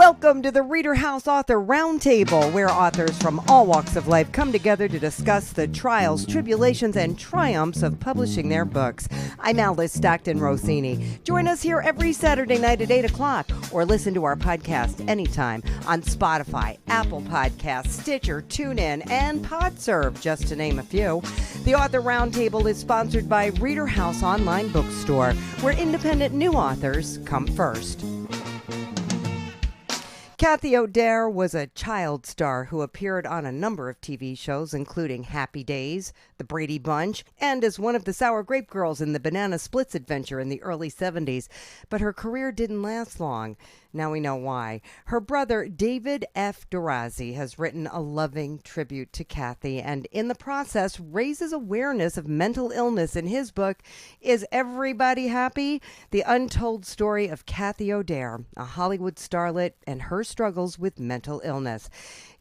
Welcome to the ReaderHouse Author Roundtable, where authors from all walks of life come together to discuss the trials, tribulations, and triumphs of publishing their books. I'm Alice Stockton Rossini. Join us here every Saturday night at 8 o'clock, or listen to our podcast anytime on Spotify, Apple Podcasts, Stitcher, TuneIn, and PodServe, just to name a few. The Author Roundtable is sponsored by ReaderHouse Online Bookstore, where independent new authors come first. Kathy O'Dare was a child star who appeared on a number of TV shows, including Happy Days, The Brady Bunch, and as one of the Sour Grape Girls in the Banana Splits adventure in the early 70s. But her career didn't last long. Now we know why. Her brother, David F. Dorazzi, has written a loving tribute to Kathy, and in the process raises awareness of mental illness in his book, Is Everybody Happy? The Untold Story of Kathy O'Dare, a Hollywood starlet, and her struggles with mental illness.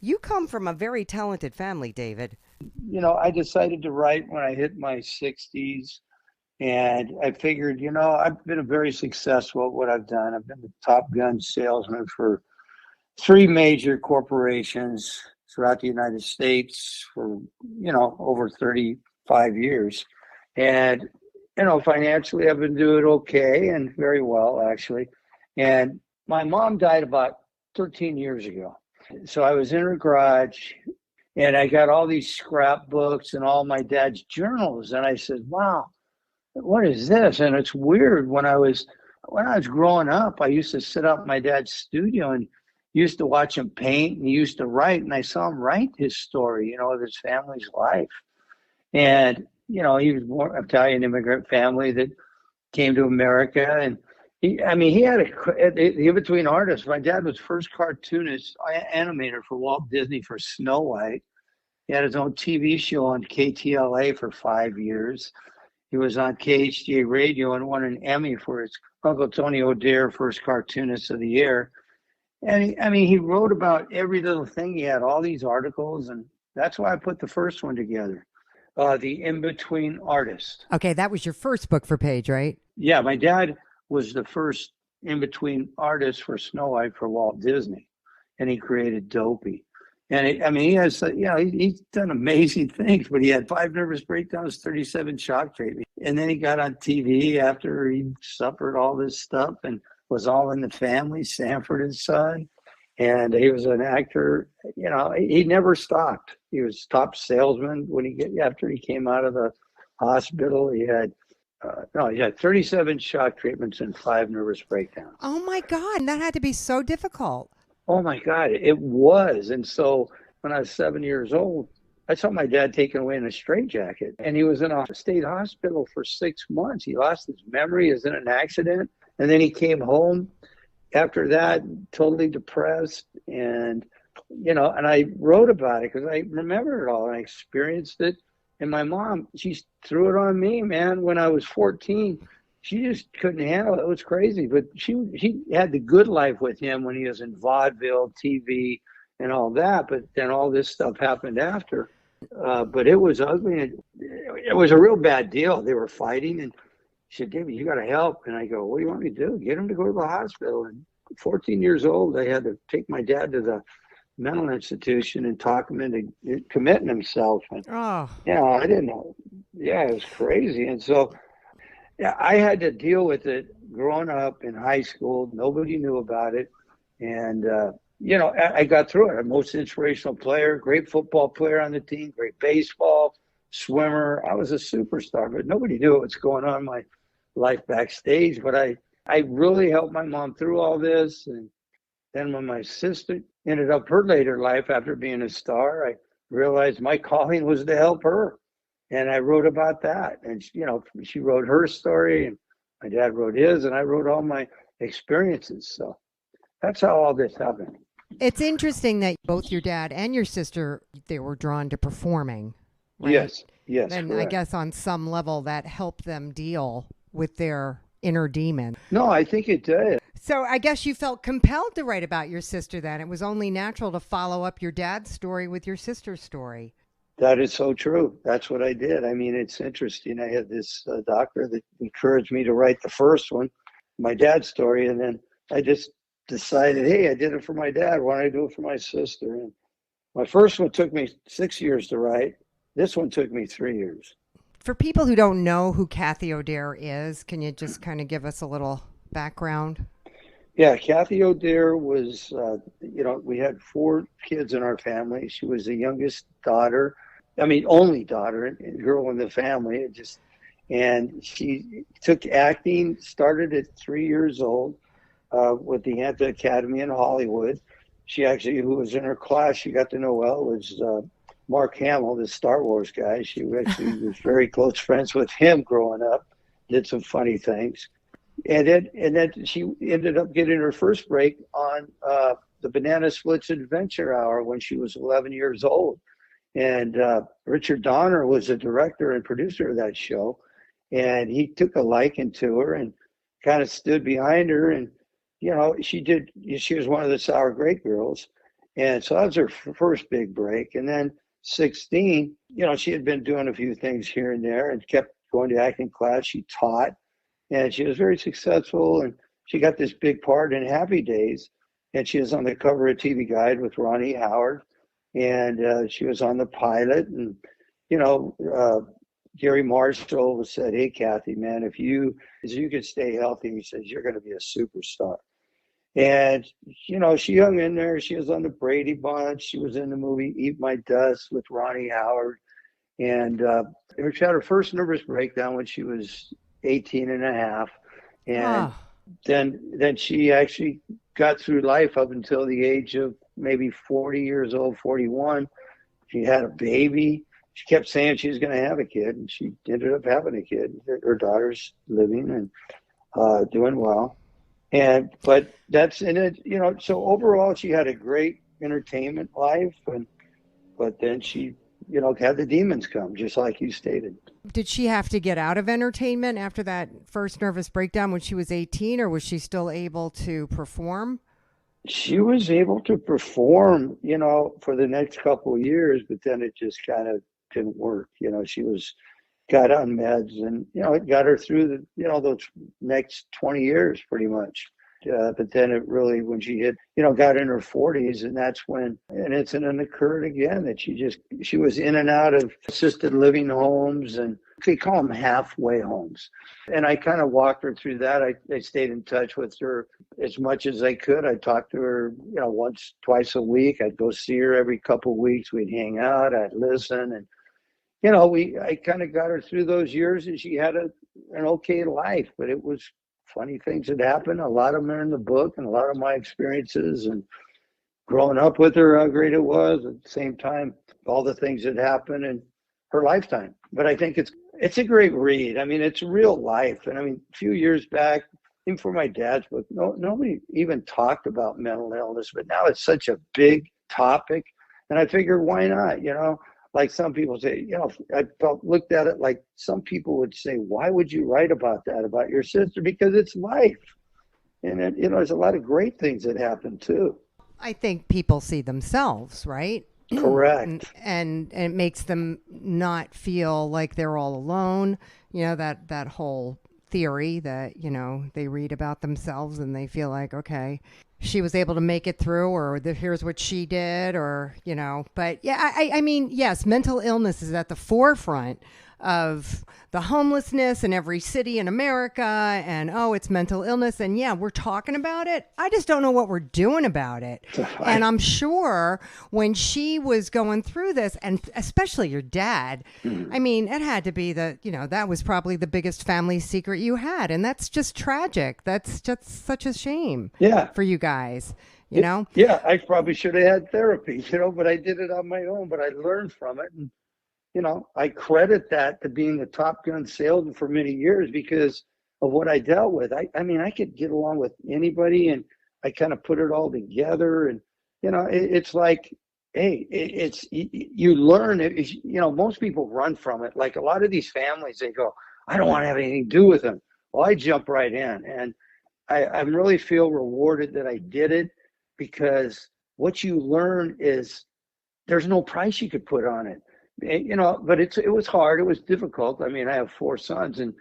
You come from a very talented family, David. You know, I decided to write when I hit my 60s. And I figured, I've been very successful at what I've done. I've been the Top Gun salesman for 3 major corporations throughout the United States for, over 35 years. And, financially, I've been doing okay and very well, actually. And my mom died about 13 years ago. So I was in her garage and I got all these scrapbooks and all my dad's journals. And I said, wow, what is this? And it's weird. When I was growing up, I used to sit up in my dad's studio and used to watch him paint, and he used to write, and I saw him write his story, of his family's life. And, he was born Italian immigrant family that came to America, and he had the in-between artist. My dad was first cartoonist, animator for Walt Disney for Snow White. He had his own TV show on KTLA for 5 years. He was on KHDA radio and won an Emmy for his Uncle Tony O'Dare, first cartoonist of the year. And he wrote about every little thing. He had all these articles, and that's why I put the first one together, The In-Between Artist. Okay, that was your first book for Page, right? Yeah, my dad was the first in-between artist for Snow White for Walt Disney, and he created Dopey. And he has, he's done amazing things, but he had 5 nervous breakdowns, 37 shock treatments. And then he got on TV after he suffered all this stuff and was all in the family, Sanford and Son. And he was an actor, he never stopped. He was top salesman after he came out of the hospital. He had 37 shock treatments and 5 nervous breakdowns. Oh my God, that had to be so difficult. Oh my God, it was. And so when I was 7 years old, I saw my dad taken away in a straitjacket, and he was in a state hospital for 6 months. He lost his memory, he was in an accident, and then he came home after that, totally depressed. And, and I wrote about it because I remember it all and I experienced it. And my mom, she threw it on me, man, when I was 14. She just couldn't handle it. It was crazy. But she had the good life with him when he was in vaudeville, TV, and all that. But then all this stuff happened after. But it was ugly. It was a real bad deal. They were fighting. And she said, David, you got to help. And I go, what do you want me to do? Get him to go to the hospital. And 14 years old, they had to take my dad to the mental institution and talk him into committing himself. And, I didn't know. Yeah, it was crazy. And so I had to deal with it growing up in high school. Nobody knew about it. And, I got through it. I'm most inspirational player, great football player on the team, great baseball, swimmer. I was a superstar, but nobody knew what's going on in my life backstage. But I really helped my mom through all this. And then when my sister ended up her later life after being a star, I realized my calling was to help her. And I wrote about that. And, she wrote her story, and my dad wrote his, and I wrote all my experiences. So that's how all this happened. It's interesting that both your dad and your sister, they were drawn to performing. Right? Yes. And correct. I guess on some level that helped them deal with their inner demon. No, I think it did. So I guess you felt compelled to write about your sister then. It was only natural to follow up your dad's story with your sister's story. That is so true. That's what I did. I mean, it's interesting. I had this doctor that encouraged me to write the first one, my dad's story, and then I just decided, hey, I did it for my dad. Why don't I do it for my sister? And my first one took me 6 years to write. This one took me 3 years. For people who don't know who Kathy O'Dare is, can you just kind of give us a little background? Yeah, Kathy O'Dare was, we had 4 kids in our family. She was the youngest daughter, only daughter, and girl in the family. And she took acting, started at 3 years old with the Anta Academy in Hollywood. She actually, who was in her class, she got to know well, was Mark Hamill, the Star Wars guy. She actually was very close friends with him growing up, did some funny things. And then she ended up getting her first break on the Banana Splits Adventure Hour when she was 11 years old. And Richard Donner was the director and producer of that show. And he took a liking to her and kind of stood behind her. And, she was one of the Sour Grape girls. And so that was her first big break. And then 16, she had been doing a few things here and there and kept going to acting class. She taught. And she was very successful, and she got this big part in Happy Days, and she was on the cover of TV Guide with Ronnie Howard, and she was on the pilot, and, Gary Marshall said, hey, Kathy, man, if you could stay healthy, he says, you're going to be a superstar. And, she hung in there. She was on the Brady Bunch. She was in the movie Eat My Dust with Ronnie Howard. And she had her first nervous breakdown when she was 18 and a half. And then she actually got through life up until the age of maybe 40 years old, 41. She had a baby. She kept saying she was going to have a kid, and she ended up having a kid. Her daughter's living and doing well. But that's in it, so overall she had a great entertainment life, but then she, had the demons come, just like you stated. Did she have to get out of entertainment after that first nervous breakdown when she was 18, or was she still able to perform? She was able to perform, for the next couple of years, but then it just kind of didn't work. She got on meds, and, it got her through those next 20 years pretty much. But then it really, when she hit, got in her 40s, and that's when an incident occurred again that she was in and out of assisted living homes, and they call them halfway homes. And I kind of walked her through that. I stayed in touch with her as much as I could. I talked to her, once, twice a week. I'd go see her every couple of weeks. We'd hang out. I'd listen. And, I kind of got her through those years, and she had an okay life, but it was funny things that happened. A lot of them are in the book, and a lot of my experiences and growing up with her, how great it was. At the same time, all the things that happened in her lifetime. But I think it's a great read. It's real life. And a few years back, even for my dad's book, nobody even talked about mental illness, but now it's such a big topic. And I figured, why not? Like some people say, I looked at it like some people would say, why would you write about that, about your sister? Because it's life. And, there's a lot of great things that happen too. I think people see themselves, right? Correct. And it makes them not feel like they're all alone. That whole theory that, they read about themselves and they feel like, okay, she was able to make it through, or here's what she did, or, but yeah, I mean, yes, mental illness is at the forefront of the homelessness in every city in America, and it's mental illness, and yeah, we're talking about it. I just don't know what we're doing about it. And I'm sure when she was going through this, and especially your dad, it had to be that was probably the biggest family secret you had, and that's just tragic. That's just such a shame for you guys. Yeah, I probably should have had therapy, but I did it on my own, but I learned from it. And I credit that to being a Top Gun salesman for many years because of what I dealt with. I could get along with anybody, and I kind of put it all together. And, it's like, hey, you learn it. Most people run from it. Like a lot of these families, they go, I don't want to have anything to do with them. Well, I jump right in. And I really feel rewarded that I did it, because what you learn is there's no price you could put on it. But it was hard. It was difficult. I have 4 sons, and,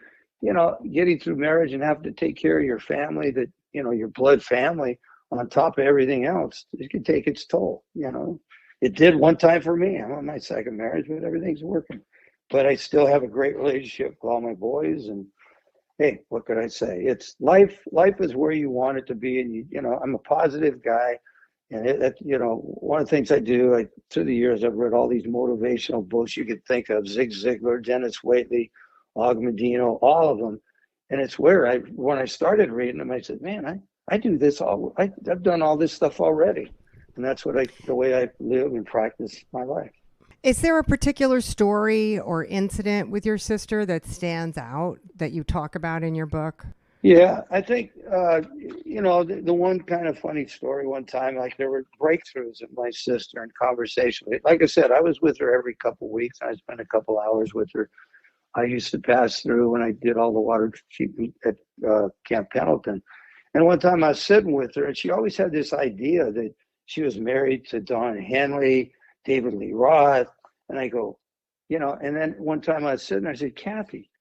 getting through marriage and having to take care of your family, that, your blood family, on top of everything else, it can take its toll. It did one time for me. I'm on my second marriage, but everything's working. But I still have a great relationship with all my boys. And hey, what could I say? It's life. Life is where you want it to be. And I'm a positive guy. And one of the things I do, through the years, I've read all these motivational books you could think of: Zig Ziglar, Dennis Waitley, Og Mandino, all of them. And it's where when I started reading them, I said, man, I do this I've done all this stuff already. And that's the way I live and practice my life. Is there a particular story or incident with your sister that stands out that you talk about in your book? Yeah, I think, the one kind of funny story one time, like there were breakthroughs of my sister in conversation. Like I said, I was with her every couple of weeks. I spent a couple hours with her. I used to pass through when I did all the water treatment at Camp Pendleton. And one time I was sitting with her, and she always had this idea that she was married to Don Henley, David Lee Roth. And I go, and then one time I was sitting there, I said, Kathy,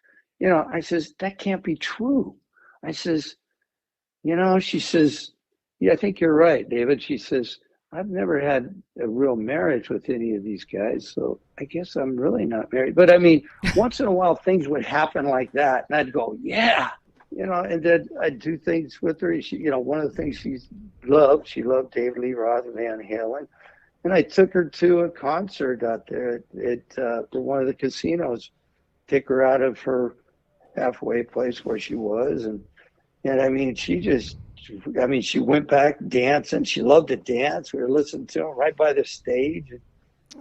I says, that can't be true. I says, she says, yeah, I think you're right, David. She says, I've never had a real marriage with any of these guys, so I guess I'm really not married. But I mean, once in a while, things would happen like that, and I'd go, yeah, and then I'd do things with her. She, one of the things she loved David Lee Roth and Van Halen, and I took her to a concert out there at one of the casinos, take her out of her halfway place where she was, and I mean, she went back dancing. She loved to dance. We were listening to her right by the stage.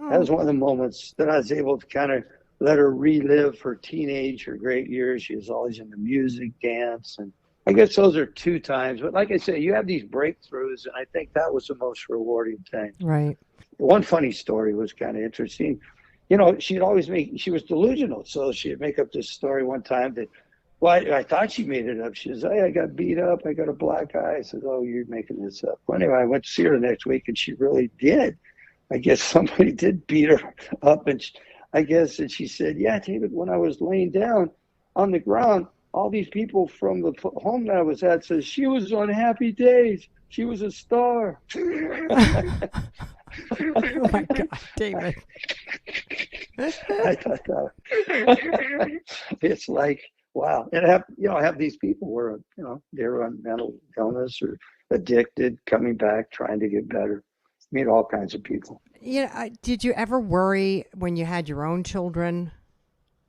That was one of the moments that I was able to kind of let her relive her teenage, her great years. She was always into music, dance, and I guess those are two times. But like I say, you have these breakthroughs, and I think that was the most rewarding thing. Right. One funny story was kind of interesting. She'd always she was delusional, so she'd make up this story one time that, well, I thought she made it up. She says, hey, I got beat up. I got a black eye. I said, oh, you're making this up. Well, anyway, I went to see her the next week, and she really did. I guess somebody did beat her up, and she said, yeah, David, when I was laying down on the ground, all these people from the home that I was at says she was on Happy Days. She was a star. Oh my God, David. I thought that it's like, wow. And I have these people where, they're on mental illness or addicted, coming back, trying to get better. Meet all kinds of people. Did you ever worry when you had your own children,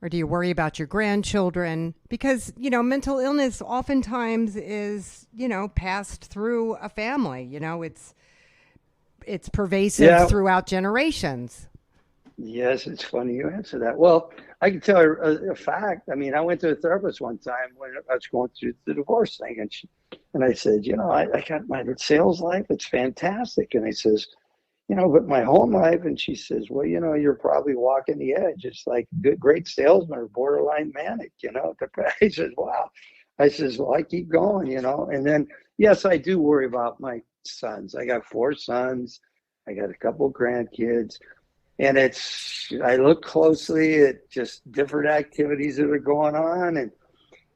or do you worry about your grandchildren? Because, mental illness oftentimes is, passed through a family. It's pervasive throughout generations. Yes, it's funny you answer that. Well, I can tell you a fact. I mean, I went to a therapist one time when I was going through the divorce thing, and I said, I got my sales life. It's fantastic. And I says, but my home life. And she says, well, you're probably walking the edge. It's like great salesmen are borderline manic, I says, wow. I says, well, I keep going, and then, yes, I do worry about my sons. I got 4 sons. I got a couple of grandkids. And I look closely at just different activities that are going on, and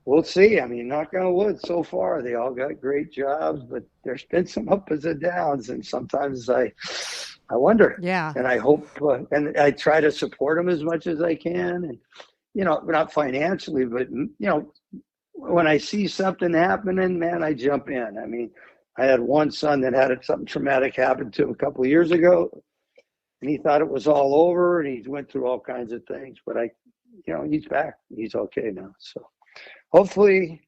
we'll see. I mean, knock on wood, so far, they all got great jobs, but there's been some ups and downs, and sometimes I wonder. Yeah. And I hope, and I try to support them as much as I can, and, not financially, but, when I see something happening, man, I jump in. I mean, I had one son that had something traumatic happen to him a couple of years ago, and he thought it was all over, and he went through all kinds of things, but he's back. He's okay now. So hopefully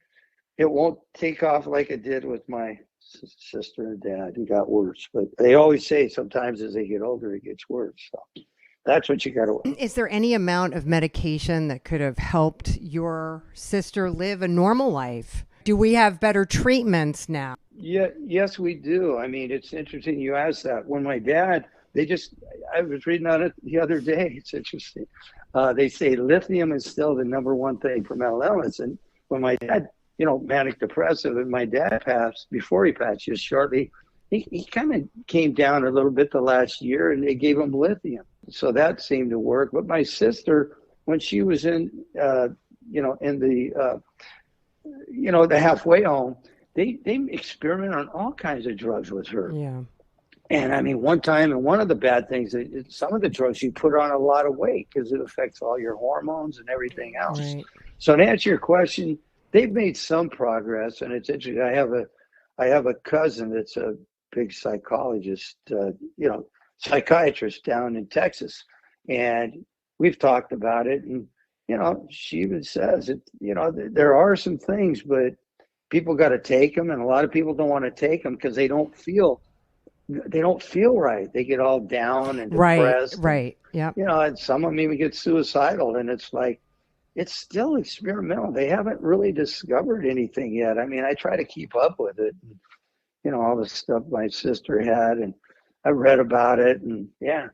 it won't take off like it did with my sister and dad. It got worse, but they always say sometimes as they get older, it gets worse. So that's what you got to work. Is there any amount of medication that could have helped your sister live a normal life? Do we have better treatments now? Yeah, yes, we do. I mean, it's interesting you asked that. When my dad, I was reading on it the other day. It's interesting. They say lithium is still the number one thing for mental illness. And when my dad, manic depressive, and my dad passed, before he passed just shortly, he kind of came down a little bit the last year, and they gave him lithium. So that seemed to work. But my sister, when she was in the halfway home, they experiment on all kinds of drugs with her. Yeah. And I mean, one time, and one of the bad things, some of the drugs you put on a lot of weight because it affects all your hormones and everything else. Right. So to answer your question, they've made some progress, and it's interesting. I have a cousin that's a big psychologist, psychiatrist down in Texas, and we've talked about it. And she even says it. There are some things, but people got to take them, and a lot of people don't want to take them because they don't feel right. They get all down and depressed. Right. Yeah. And some of them even get suicidal. And it's like, it's still experimental. They haven't really discovered anything yet. I mean, I try to keep up with it. And, all the stuff my sister had, and I read about it. And yeah,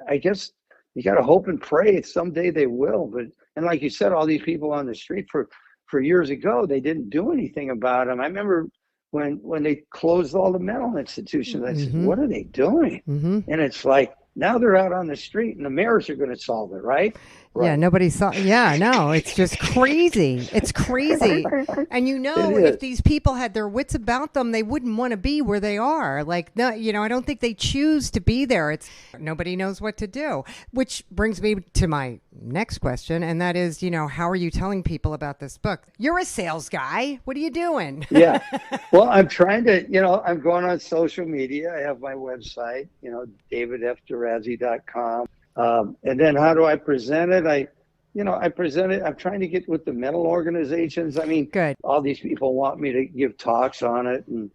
I guess you got to hope and pray someday they will. But, and like you said, all these people on the street for years ago, they didn't do anything about them. I remember when they closed all the mental institutions, I said, what are they doing? Mm-hmm. And it's like, now they're out on the street and the mayors are going to solve it, right? Yeah, nobody saw. Yeah, no, it's just crazy. It's crazy. And if these people had their wits about them, they wouldn't want to be where they are. Like, no, I don't think they choose to be there. It's nobody knows what to do. Which brings me to my next question, and that is, how are you telling people about this book? You're a sales guy. What are you doing? Yeah. Well, I'm trying to, I'm going on social media. I have my website, davidfderazzi.com. And then how do I present it? I present it. I'm trying to get with the mental organizations. I mean, good. All these people want me to give talks on it, and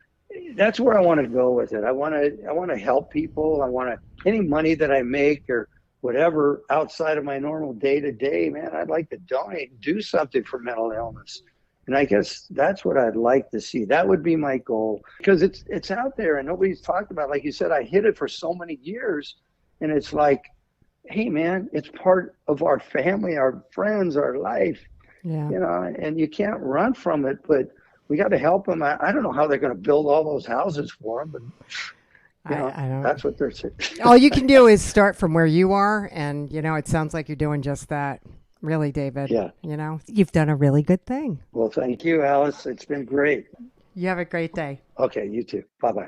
that's where I want to go with it. I want to help people. Any money that I make or whatever outside of my normal day to day, man, I'd like to donate and do something for mental illness. And I guess that's what I'd like to see. That would be my goal, because it's out there and nobody's talked about it. Like you said, I hid it for so many years, and it's like, hey, man, it's part of our family, our friends, our life, and you can't run from it, but we got to help them. I don't know how they're going to build all those houses for them, but I don't. That's what they're saying. All you can do is start from where you are, and, it sounds like you're doing just that. Really, David. Yeah. You've done a really good thing. Well, thank you, Alice. It's been great. You have a great day. Okay, you too. Bye-bye.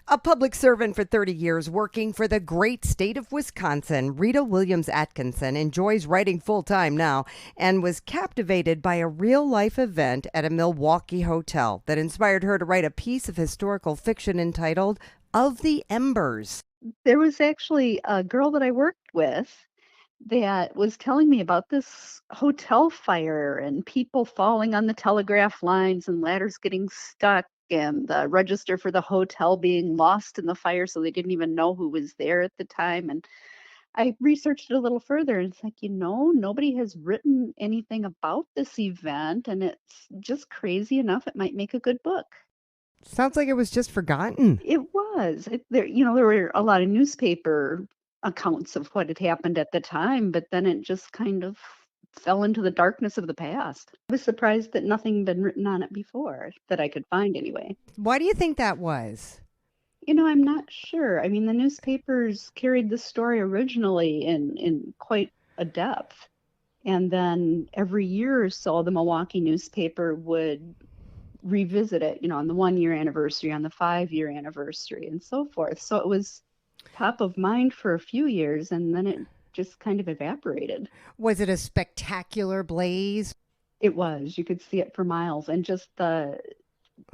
A public servant for 30 years working for the great state of Wisconsin, Rita Williams Atkinson enjoys writing full-time now and was captivated by a real-life event at a Milwaukee hotel that inspired her to write a piece of historical fiction entitled Of the Embers. There was actually a girl that I worked with that was telling me about this hotel fire and people falling on the telegraph lines and ladders getting stuck and the register for the hotel being lost in the fire, so they didn't even know who was there at the time. And I researched it a little further, and it's like, nobody has written anything about this event, and it's just crazy enough it might make a good book. Sounds like it was just forgotten. It was. There were a lot of newspaper accounts of what had happened at the time, but then it just kind of fell into the darkness of the past. I was surprised that nothing had been written on it before that I could find anyway. Why do you think that was? I'm not sure. I mean, the newspapers carried the story originally in quite a depth. And then every year or so, the Milwaukee newspaper would revisit it, on the 1-year anniversary, on the 5-year anniversary, and so forth. So it was top of mind for a few years, and then it just kind of evaporated. Was it a spectacular blaze? It was. You could see it for miles, and just the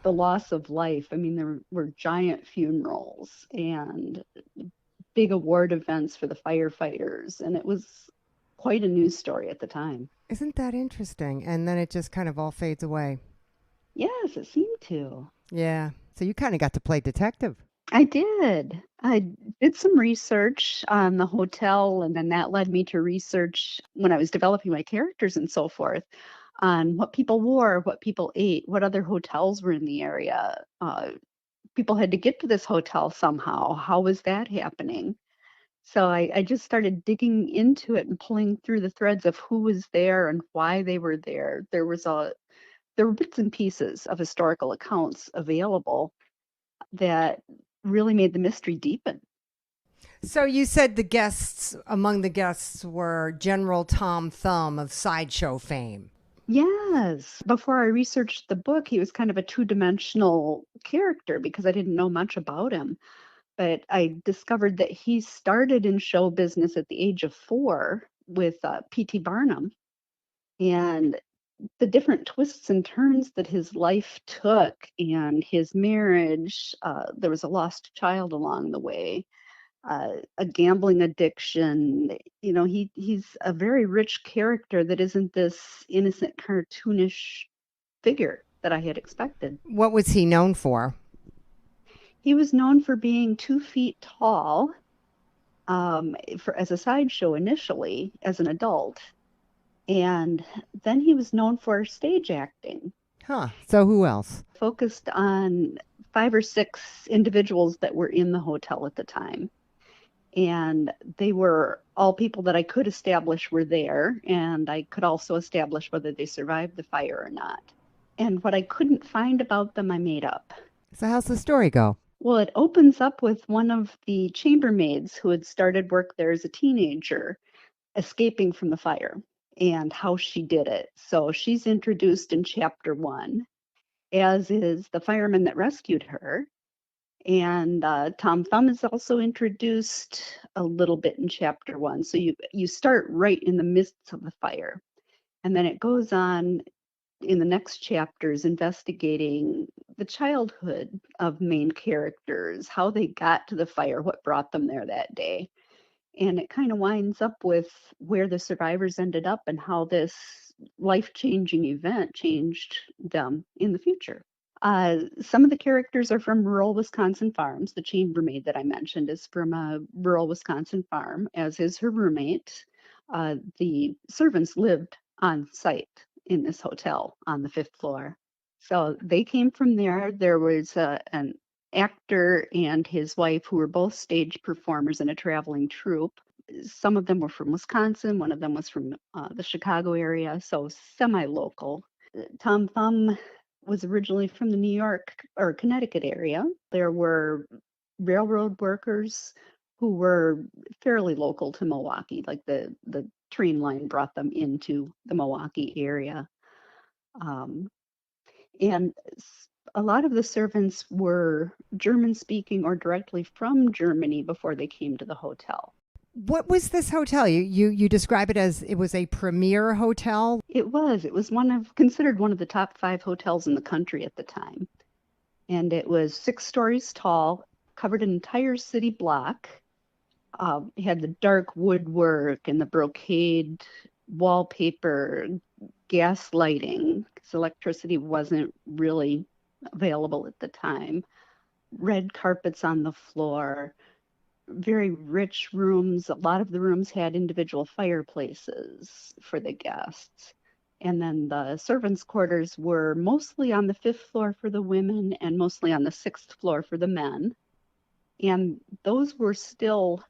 loss of life. I mean, there were giant funerals and big award events for the firefighters, and it was quite a news story at the time. Isn't that interesting? And then it just kind of all fades away. Yes, it seemed to. Yeah. So you kind of got to play detective. I did. I did some research on the hotel, and then that led me to research when I was developing my characters and so forth on what people wore, what people ate, what other hotels were in the area. People had to get to this hotel somehow. How was that happening? So I just started digging into it and pulling through the threads of who was there and why they were there. There were bits and pieces of historical accounts available that really made the mystery deepen. So you said among the guests were General Tom Thumb of sideshow fame. Yes. Before I researched the book, he was kind of a two-dimensional character because I didn't know much about him. But I discovered that he started in show business at the age of 4 with P.T. Barnum. And the different twists and turns that his life took and his marriage, there was a lost child along the way, a gambling addiction. He's a very rich character that isn't this innocent, cartoonish figure that I had expected. What was he known for? He was known for being 2 feet tall, as a sideshow initially as an adult, and then he was known for stage acting. Huh. So who else? Focused on 5 or 6 individuals that were in the hotel at the time. And they were all people that I could establish were there, and I could also establish whether they survived the fire or not. And what I couldn't find about them, I made up. So how's the story go? Well, it opens up with one of the chambermaids who had started work there as a teenager, escaping from the fire, and how she did it. So she's introduced in chapter 1, as is the fireman that rescued her. And Tom Thumb is also introduced a little bit in chapter 1. So you start right in the midst of the fire. And then it goes on in the next chapters investigating the childhood of main characters, how they got to the fire, what brought them there that day. And it kind of winds up with where the survivors ended up and how this life-changing event changed them in the future. Some of the characters are from rural Wisconsin farms. The chambermaid that I mentioned is from a rural Wisconsin farm, as is her roommate. The servants lived on site in this hotel on the 5th floor. So they came from there. There was an actor and his wife who were both stage performers in a traveling troupe. Some of them were from Wisconsin. One of them was from the Chicago area, so semi-local. Tom Thumb was originally from the New York or Connecticut area. There were railroad workers who were fairly local to Milwaukee, like the train line brought them into the Milwaukee area. And a lot of the servants were German speaking or directly from Germany before they came to the hotel. What was this hotel? You describe it as it was a premier hotel? It was considered one of the top 5 hotels in the country at the time. And it was 6 stories tall, covered an entire city block. It had the dark woodwork and the brocade wallpaper, gas lighting, because electricity wasn't really available at the time. Red carpets on the floor, very rich rooms. A lot of the rooms had individual fireplaces for the guests. And then the servants' quarters were mostly on the 5th floor for the women and mostly on the 6th floor for the men. And those were still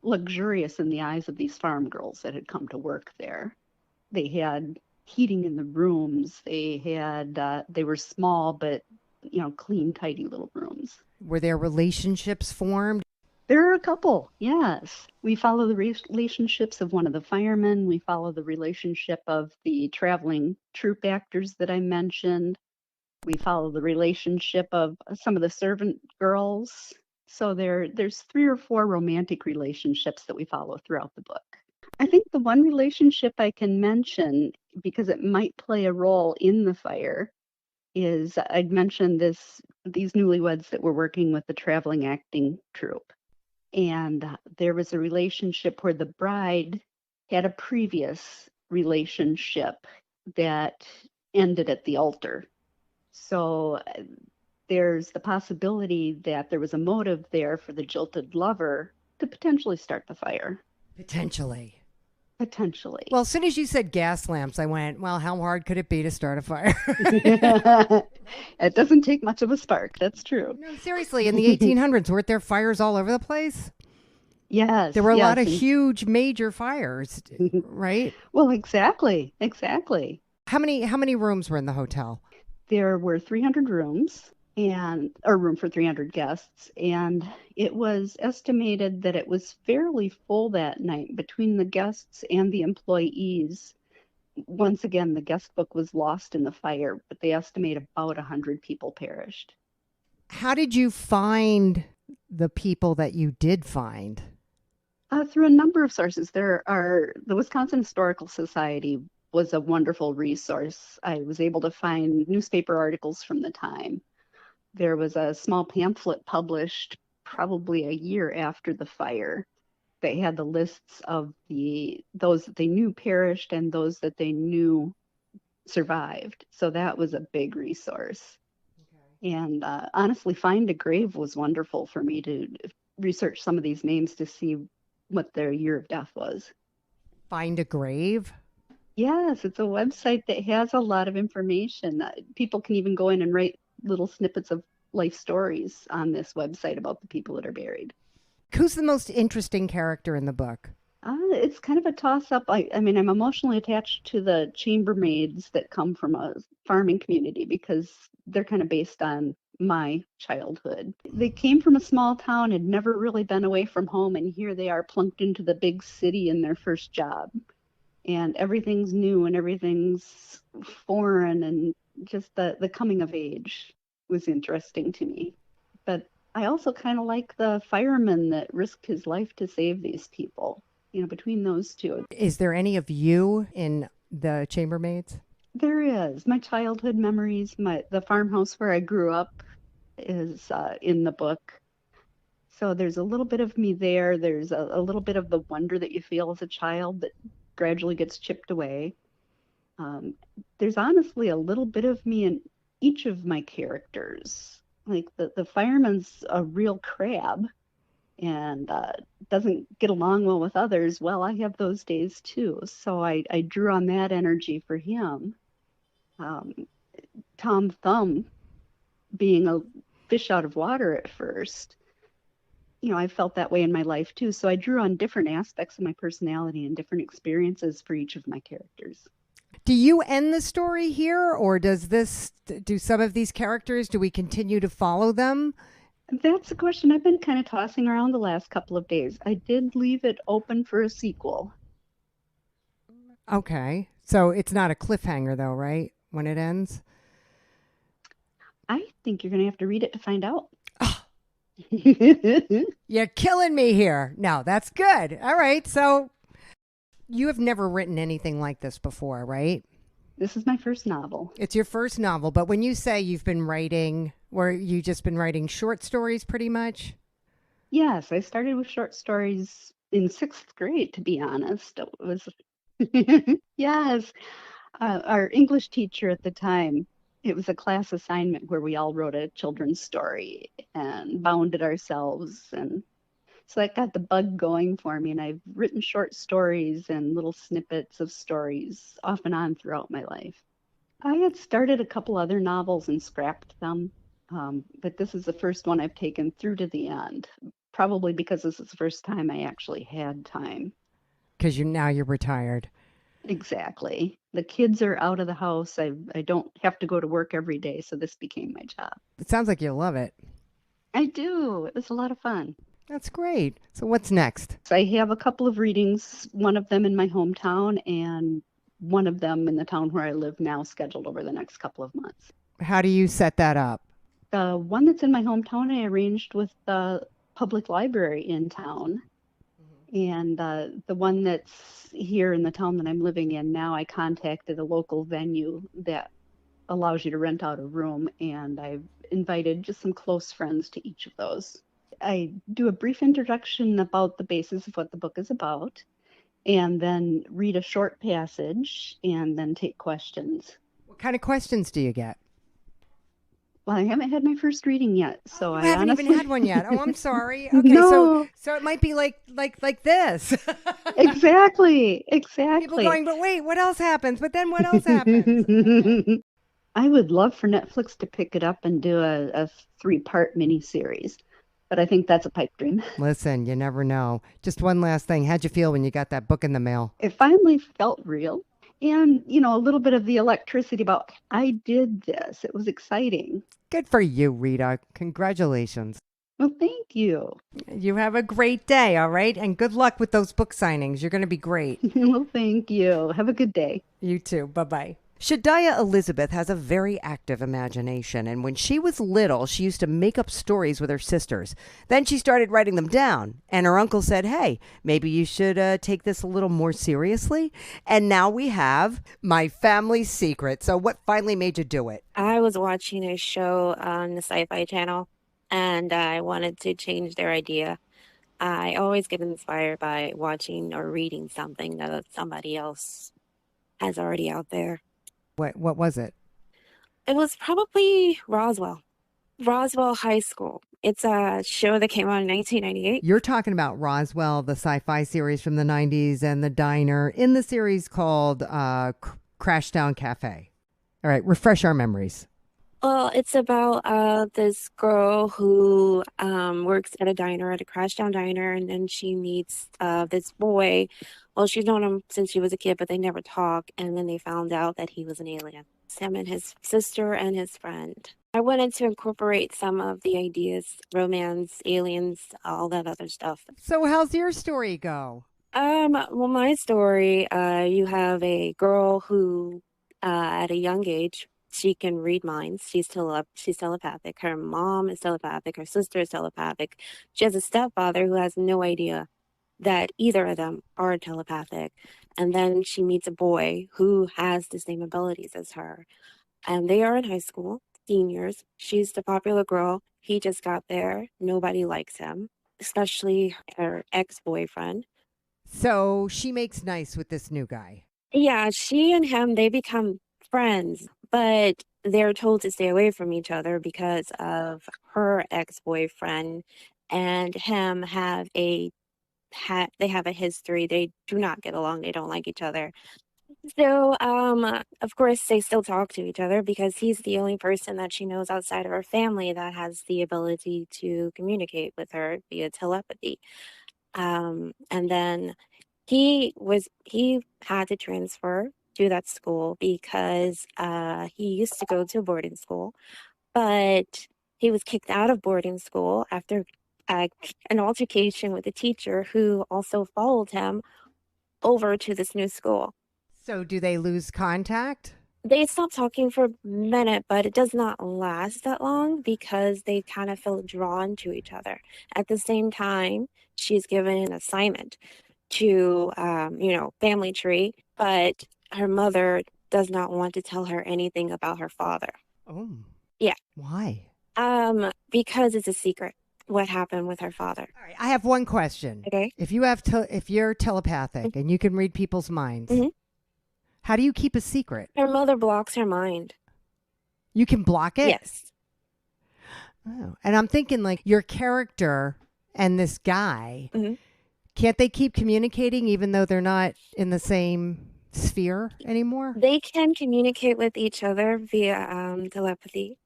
luxurious in the eyes of these farm girls that had come to work there. They had heating in the rooms. They were small, but clean, tidy little rooms. Were there relationships formed? There are a couple, yes. We follow the relationships of one of the firemen. We follow the relationship of the traveling troupe actors that I mentioned. We follow the relationship of some of the servant girls. So there's 3 or 4 romantic relationships that we follow throughout the book. I think the one relationship I can mention, because it might play a role in the fire, is I'd mentioned these newlyweds that were working with the traveling acting troupe. And there was a relationship where the bride had a previous relationship that ended at the altar. So there's the possibility that there was a motive there for the jilted lover to potentially start the fire. Potentially. Well, as soon as you said gas lamps, I went, well, how hard could it be to start a fire? It doesn't take much of a spark. That's true. No, seriously, in the 1800s, weren't there fires all over the place? Yes. There were a lot of huge major fires, right? Well, exactly. How many rooms were in the hotel? There were 300 rooms. A room for 300 guests, and it was estimated that it was fairly full that night between the guests and the employees. once again, the guest book was lost in the fire, but they estimate about 100 people perished. How did you find the people that you did find? Through a number of sources. The Wisconsin Historical Society was a wonderful resource. I was able to find newspaper articles from the time. There was a small pamphlet published probably a year after the fire. They had the lists of those that they knew perished and those that they knew survived. So that was a big resource. Okay. And honestly, Find a Grave was wonderful for me to research some of these names to see what their year of death was. Find a Grave? Yes, it's a website that has a lot of information. People can even go in and write little snippets of life stories on this website about the people that are buried. Who's the most interesting character in the book? It's kind of a toss-up. I mean, I'm emotionally attached to the chambermaids that come from a farming community because they're kind of based on my childhood. They came from a small town, had never really been away from home, and here they are plunked into the big city in their first job. And everything's new and everything's foreign, and just the coming of age was interesting to me. But I also kind of like the fireman that risked his life to save these people. You know, between those two. Is there any of you in the chambermaids? There is. My childhood memories, the farmhouse where I grew up is in the book. So there's a little bit of me there. There's a little bit of the wonder that you feel as a child that gradually gets chipped away. There's honestly a little bit of me in each of my characters. Like the fireman's a real crab and doesn't get along well with others. Well, I have those days too. So I drew on that energy for him. Tom Thumb being a fish out of water at first, you know, I felt that way in my life too. So I drew on different aspects of my personality and different experiences for each of my characters. Do you end the story here, or do some of these characters, do we continue to follow them? That's a question I've been kind of tossing around the last couple of days. I did leave it open for a sequel. Okay. So it's not a cliffhanger though, right? When it ends? I think you're going to have to read it to find out. Oh. You're killing me here. No, that's good. All right. So you have never written anything like this before, right? This is my first novel. It's your first novel, but when you say you've been writing, or you just been writing short stories pretty much? Yes, I started with short stories in 6th grade, to be honest. It was, yes, our English teacher at the time, it was a class assignment where we all wrote a children's story and bound it ourselves. And so that got the bug going for me. And I've written short stories and little snippets of stories off and on throughout my life. I had started a couple other novels and scrapped them. But this is the first one I've taken through to the end, probably because this is the first time I actually had time. Because you're retired. Exactly. The kids are out of the house. I don't have to go to work every day, so this became my job. It sounds like you love it. I do. It was a lot of fun. That's great. So what's next? So I have a couple of readings, one of them in my hometown and one of them in the town where I live now, scheduled over the next couple of months. How do you set that up? The one that's in my hometown, I arranged with the public library in town. And the one that's here in the town that I'm living in now, I contacted a local venue that allows you to rent out a room. And I've invited just some close friends to each of those. I do a brief introduction about the basis of what the book is about, and then read a short passage and then take questions. What kind of questions do you get? Well, I haven't had my first reading yet, so I I haven't honestly... even had one yet. Oh, I'm sorry. Okay, No. so it might be like this. Exactly. People going, but wait, what else happens? But then what else happens? I would love for Netflix to pick it up and do a 3-part miniseries, but I think that's a pipe dream. Listen, you never know. Just one last thing. How'd you feel when you got that book in the mail? It finally felt real. And, you know, a little bit of the electricity about, I did this. It was exciting. Good for you, Rita. Congratulations. Well, thank Thank you. You have a great day, all right? And good luck with those book signings. You're going to be great. Well, thank you. Have a good day. You too. Bye-bye. Shadahyah Elizabeth has a very active imagination, and when she was little, she used to make up stories with her sisters. Then she started writing them down, and her uncle said, hey, maybe you should take this a little more seriously. And now we have My Family Secret. So what finally made you do it? I was watching a show on the Sci-Fi Channel, and I wanted to change their idea. I always get inspired by watching or reading something that somebody else has already out there. What was it? It was probably Roswell High School. It's a show that came out in 1998. You're talking about Roswell, the sci-fi series from the 90s, and The Diner in the series called Crashdown Cafe. All right, refresh our memories. Well, it's about this girl who works at a diner, at a Crashdown diner, and then she meets this boy. Well, she's known him since she was a kid, but they never talk. And then they found out that he was an alien. It's him and his sister and his friend. I wanted to incorporate some of the ideas, romance, aliens, all that other stuff. So how's your story go? Well, my story, you have a girl who, at a young age, she can read minds. She's telepathic. Her mom is telepathic. Her sister is telepathic. She has a stepfather who has no idea that either of them are telepathic. And then she meets a boy who has the same abilities as her. And they are in high school, seniors. She's the popular girl. He just got there. Nobody likes him, especially her ex-boyfriend. So she makes nice with this new guy. Yeah, she and him, they become friends, but they're told to stay away from each other because of her ex-boyfriend and him they have a history. They do not get along. They don't like each other. So, of course, they still talk to each other because he's the only person that she knows outside of her family that has the ability to communicate with her via telepathy. And then he had to transfer to that school because he used to go to boarding school, but he was kicked out of boarding school after an altercation with a teacher who also followed him over to this new school. So do they lose contact? They stop talking for a minute, but it does not last that long because they kind of feel drawn to each other. At the same time, she's given an assignment to, family tree, but her mother does not want to tell her anything about her father. Oh. Yeah. Why? Because it's a secret what happened with her father. All right, I have one question. Okay. If you're telepathic and you can read people's minds, how do you keep a secret? Her mother blocks her mind. You can block it? Yes. Oh. And I'm thinking like your character and this guy, can't they keep communicating even though they're not in the same sphere anymore? They can communicate with each other via telepathy,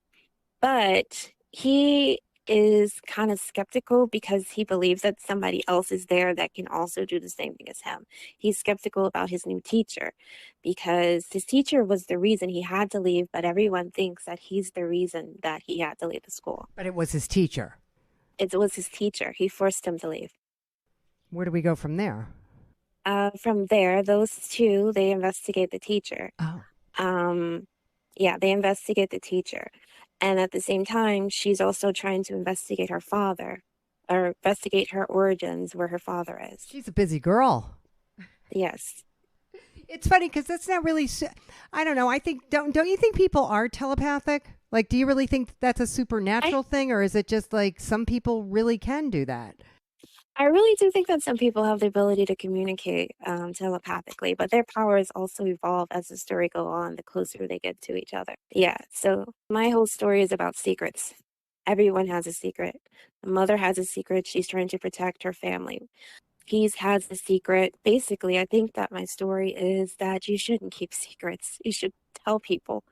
but he is kind of skeptical because he believes that somebody else is there that can also do the same thing as him. He's skeptical about his new teacher because his teacher was the reason he had to leave, but everyone thinks that he's the reason that he had to leave the school. But it was his teacher. It was his teacher. He forced him to leave. Where do we go from there? From there, those two, they investigate the teacher. Oh. They investigate the teacher. And at the same time, she's also trying to investigate her father or investigate her origins, where her father is. She's a busy girl. Yes. It's funny because that's not really, I don't know. I think, don't you think people are telepathic? Like, do you really think that's a supernatural thing, or is it just like some people really can do that? I really do think that some people have the ability to communicate telepathically, but their powers also evolve as the story goes on, the closer they get to each other. Yeah, so my whole story is about secrets. Everyone has a secret. The mother has a secret. She's trying to protect her family. He has a secret. Basically, I think that my story is that you shouldn't keep secrets. You should tell people.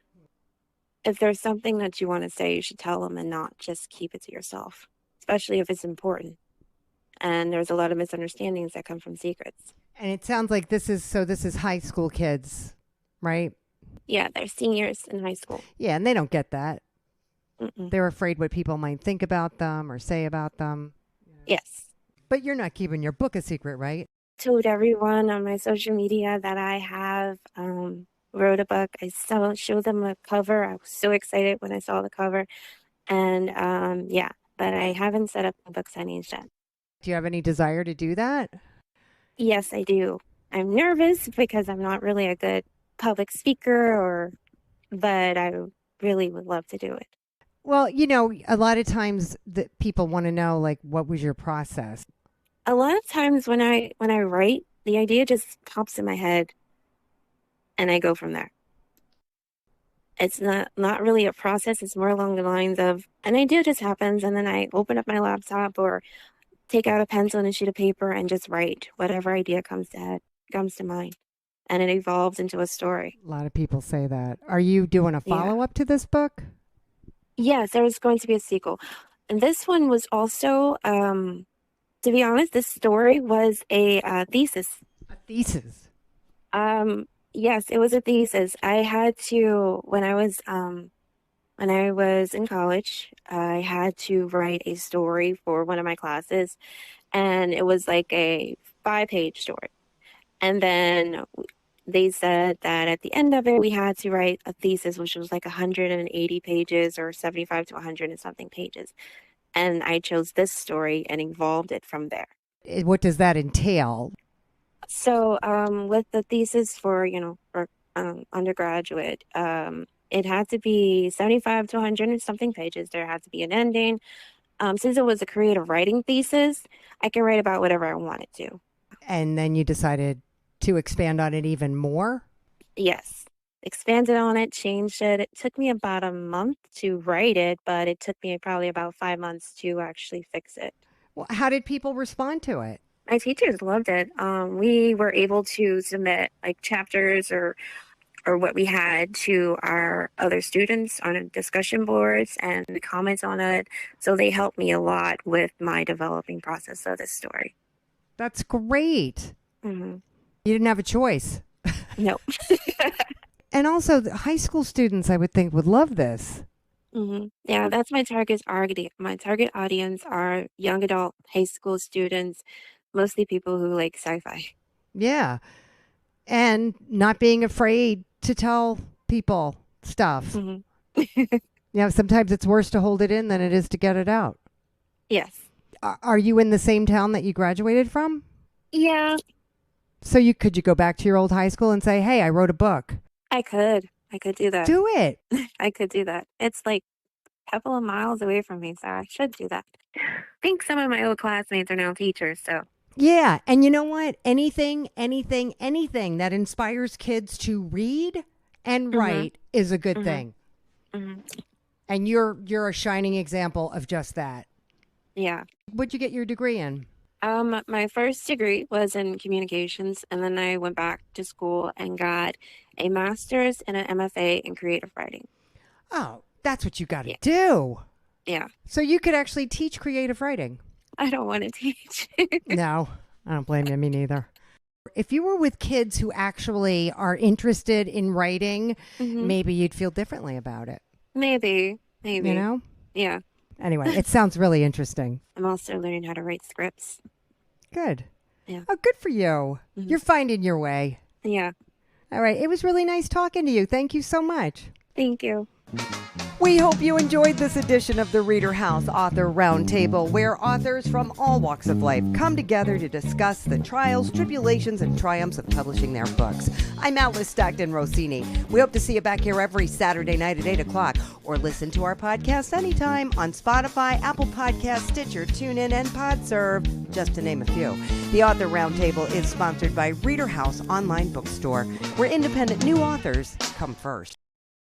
If there's something that you want to say, you should tell them and not just keep it to yourself, especially if it's important. And there's a lot of misunderstandings that come from secrets. And it sounds like this is high school kids, right? Yeah, they're seniors in high school. Yeah, and they don't get that. Mm-mm. They're afraid what people might think about them or say about them. Yes. But you're not keeping your book a secret, right? Told everyone on my social media that I have wrote a book. I showed them a cover. I was so excited when I saw the cover. And yeah, but I haven't set up the book signings yet. Do you have any desire to do that? Yes, I do. I'm nervous because I'm not really a good public speaker but I really would love to do it. Well, a lot of times that people want to know, like, what was your process? A lot of times when I write, the idea just pops in my head and I go from there. It's not really a process. It's more along the lines of an idea just happens and then I open up my laptop or take out a pencil and a sheet of paper and just write whatever idea comes to mind. And it evolves into a story. A lot of people say that. Are you doing a follow-up to this book? Yes, there was going to be a sequel. And this one was also, to be honest, this story was a thesis. A thesis? Yes, it was a thesis. I had to, when I was in college, I had to write a story for one of my classes, and it was like a 5-page story. And then they said that at the end of it, we had to write a thesis, which was like 180 pages or 75 to 100 and something pages. And I chose this story and evolved it from there. What does that entail? So with the thesis for undergraduate, it had to be 75 to 100 and something pages. There had to be an ending. Since it was a creative writing thesis, I can write about whatever I wanted to. And then you decided to expand on it even more? Yes. Expanded on it, changed it. It took me about a month to write it, but it took me probably about 5 months to actually fix it. Well, how did people respond to it? My teachers loved it. We were able to submit like chapters or what we had to our other students on discussion boards and the comments on it. So they helped me a lot with my developing process of this story. That's great. Mm-hmm. You didn't have a choice. No. And also, the high school students, I would think, would love this. Mm-hmm. Yeah, that's my target audience. My target audience are young adult high school students, mostly people who like sci-fi. Yeah. And not being afraid to tell people stuff. Mm-hmm. Sometimes it's worse to hold it in than it is to get it out. Yes. Are you in the same town that you graduated from? Yeah. So could you go back to your old high school and say, hey, I wrote a book? I could do that. Do it. I could do that. It's like a couple of miles away from me, so I should do that. I think some of my old classmates are now teachers, so. Yeah. And you know what? Anything that inspires kids to read and write is a good thing. Mm-hmm. And you're a shining example of just that. Yeah. What'd you get your degree in? My first degree was in communications, and then I went back to school and got a master's and an MFA in creative writing. Oh, that's what you got to do. Yeah. So you could actually teach creative writing. I don't want to teach. No, I don't blame you. Me neither. If you were with kids who actually are interested in writing, maybe you'd feel differently about it. Maybe. You know? Yeah. Anyway, it sounds really interesting. I'm also learning how to write scripts. Good. Yeah. Oh, good for you. You're finding your way. Yeah. All right. It was really nice talking to you. Thank you so much. Thank you. We hope you enjoyed this edition of the ReaderHouse Author Roundtable, where authors from all walks of life come together to discuss the trials, tribulations, and triumphs of publishing their books. I'm Alice Stockton Rossini. We hope to see you back here every Saturday night at 8 o'clock, or listen to our podcast anytime on Spotify, Apple Podcasts, Stitcher, TuneIn, and PodServe, just to name a few. The Author Roundtable is sponsored by ReaderHouse Online Bookstore, where independent new authors come first.